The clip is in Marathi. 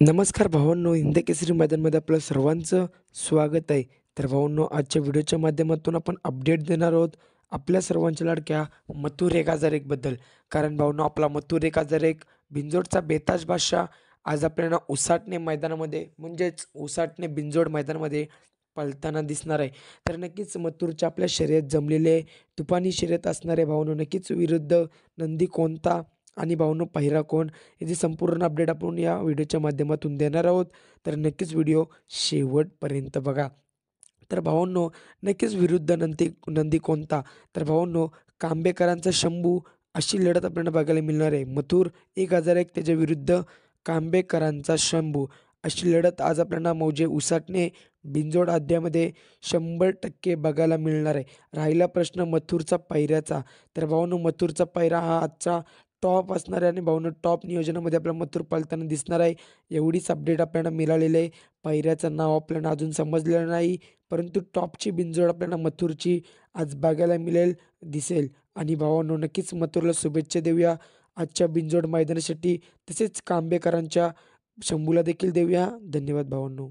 नमस्कार भावांनो, हिंद केसरी मैदानमध्ये आपलं सर्वांचं स्वागत आहे. तर भावांनो, आजच्या व्हिडिओच्या माध्यमातून आपण अपडेट देणार आहोत आपल्या सर्वांच्या लाडक्या मथुर 1001 बद्दल. कारण भावांनो, आपला मथुर 1001 बिंजोडचा बेताज बादशाह आज आपल्याला उसाटणे मैदानामध्ये म्हणजेच उसाटणे बिंजोड मैदानामध्ये पळताना दिसणार आहे. तर नक्कीच मथुरच्या आपल्या शर्यत जमलेली आहे. तुफानी शर्यत असणार आहे भावांनो. नक्कीच विरुद्ध नंदी कोणता आणि भावांनो पहिरा कोण, याची संपूर्ण अपडेट आपण या व्हिडिओच्या माध्यमातून देणार आहोत. तर नक्कीच व्हिडिओ शेवटपर्यंत बघा. तर भावांनो, नक्कीच विरुद्ध नंदी नंदी कोणता, तर भावांनो कांबेकरांचा शंभू अशी लढत आपल्याला बघायला मिळणार आहे. मथुर 1001 त्याच्या विरुद्ध कांबेकरांचा शंभू अशी लढत आज आपल्याला मौजे उसाटणे बिंजोड अड्ड्यामध्ये 100% बघायला मिळणार आहे. राहिला प्रश्न मथुरचा पायऱ्याचा, तर भावांनो मथुरचा पायरा हा आजचा टॉप असणार आहे आणि भावांनो टॉप नियोजनामध्ये आपल्याला मथुर पळताना दिसणार आहे. एवढीच अपडेट आपल्याला मिळालेली आहे. पायऱ्याचं नाव आपल्याला अजून समजलेलं नाही, परंतु टॉपची बिनजोड आपल्याला मथुरची आज बघायला मिळेल, दिसेल. आणि भावांनो नक्कीच मथुरला शुभेच्छा देऊया आजच्या बिनजोड मैदानासाठी. तसेच कांबेकरांच्या शंभूला देखील देऊया. धन्यवाद भावांनो.